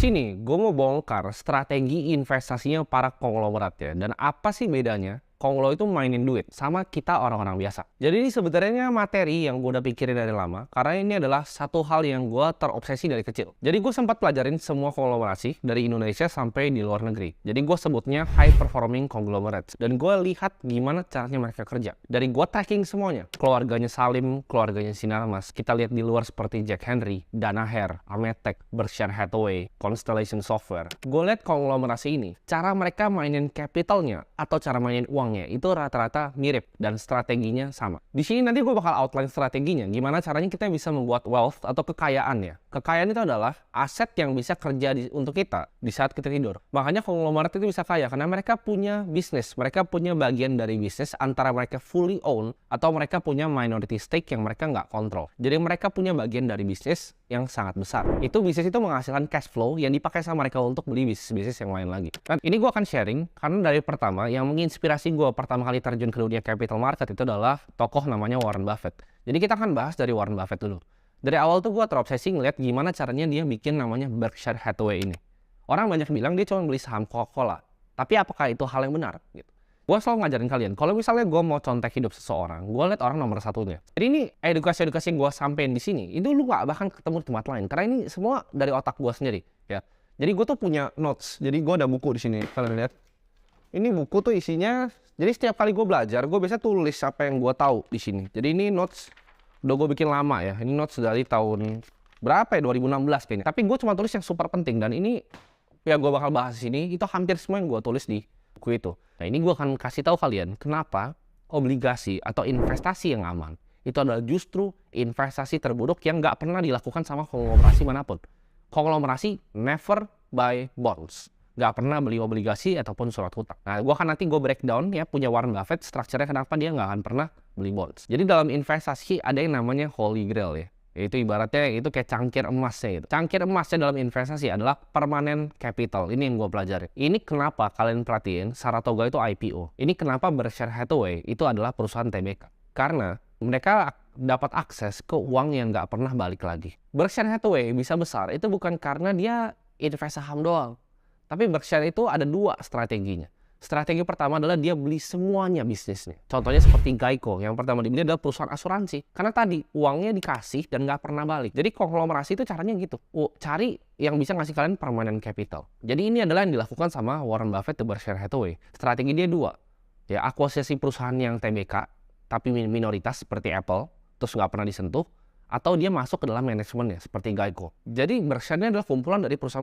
sini gue mau bongkar strategi investasinya para konglomerat ya. Dan apa sih bedanya konglo itu mainin duit sama kita orang-orang biasa. Jadi ini sebenarnya materi yang gue udah pikirin dari lama, karena ini adalah satu hal yang gue terobsesi dari kecil. Jadi gue sempat pelajarin semua konglomerasi dari Indonesia sampai di luar negeri. Jadi gue sebutnya high performing conglomerates. Dan gue lihat gimana caranya mereka kerja. Dari gue tracking semuanya. Keluarganya Salim, keluarganya Sinarmas. Kita lihat di luar seperti Jack Henry, Danaher, Ametek, Berkshire Hathaway, Constellation Software. Gue lihat konglomerasi ini, cara mereka mainin capitalnya atau cara mainin uang itu rata-rata mirip dan strateginya sama. Di sini nanti gue bakal outline strateginya, gimana caranya kita bisa membuat wealth atau kekayaan ya. Kekayaan itu adalah aset yang bisa kerja untuk kita di saat kita tidur. Makanya konglomerat itu bisa kaya karena mereka punya bisnis, mereka punya bagian dari bisnis antara mereka fully own atau mereka punya minority stake yang mereka nggak kontrol. Jadi mereka punya bagian dari bisnis yang sangat besar. Itu bisnis itu menghasilkan cash flow yang dipakai sama mereka untuk beli bisnis-bisnis yang lain lagi. Dan ini gue akan sharing karena dari pertama yang menginspirasi gue pertama kali terjun ke dunia capital market itu adalah tokoh namanya Warren Buffett. Jadi kita akan bahas dari Warren Buffett dulu. Dari awal tuh gue terobsesi ngeliat gimana caranya dia bikin namanya Berkshire Hathaway ini. Orang banyak bilang dia cuma beli saham Coca-Cola. Tapi apakah itu hal yang benar? Gitu. Gue selalu ngajarin kalian, kalau misalnya gue mau contek hidup seseorang, gue lihat orang nomor satunya. Jadi ini edukasi-edukasi yang gue sampein di sini, itu lu gak bahkan ketemu di tempat lain. Karena ini semua dari otak gue sendiri. Ya. Jadi gue tuh punya notes. Jadi gue ada buku di sini. Kalian lihat. Ini buku tuh isinya, jadi setiap kali gue belajar, gue biasa tulis apa yang gue tahu di sini. Jadi ini notes udah gue bikin lama ya. Ini notes dari tahun berapa ya? 2016 kayaknya. Tapi gue cuma tulis yang super penting dan ini ya gue bakal bahas di sini. Itu hampir semua yang gue tulis di buku itu. Nah ini gue akan kasih tahu kalian kenapa obligasi atau investasi yang aman itu adalah justru investasi terburuk yang nggak pernah dilakukan sama konglomerasi manapun. Konglomerasi never buy bonds. Nggak pernah beli obligasi ataupun surat hutang. Nah, nanti gue breakdown ya punya Warren Buffett, strukturnya kenapa dia nggak akan pernah beli bonds. Jadi dalam investasi ada yang namanya Holy Grail ya. Itu ibaratnya itu kayak cangkir emasnya gitu. Cangkir emasnya dalam investasi adalah permanent capital. Ini yang gue pelajari. Ini kenapa kalian perhatiin Saratoga itu IPO. Ini kenapa Berkshire Hathaway itu adalah perusahaan TBK. Karena mereka dapat akses ke uang yang nggak pernah balik lagi. Berkshire Hathaway bisa besar itu bukan karena dia invest saham doang. Tapi Berkshire itu ada dua strateginya. Strategi pertama adalah dia beli semuanya bisnisnya. Contohnya seperti Geico. Yang pertama dibeli adalah perusahaan asuransi. Karena tadi uangnya dikasih dan nggak pernah balik. Jadi konglomerasi itu caranya gitu. Cari yang bisa ngasih kalian permanent capital. Jadi ini adalah yang dilakukan sama Warren Buffett di Berkshire Hathaway. Strategi dia dua. Ya, akuisisi perusahaan yang TBK, tapi minoritas seperti Apple, terus nggak pernah disentuh. Atau dia masuk ke dalam manajemennya seperti Geico. Jadi Berkshire ini adalah kumpulan dari perusahaan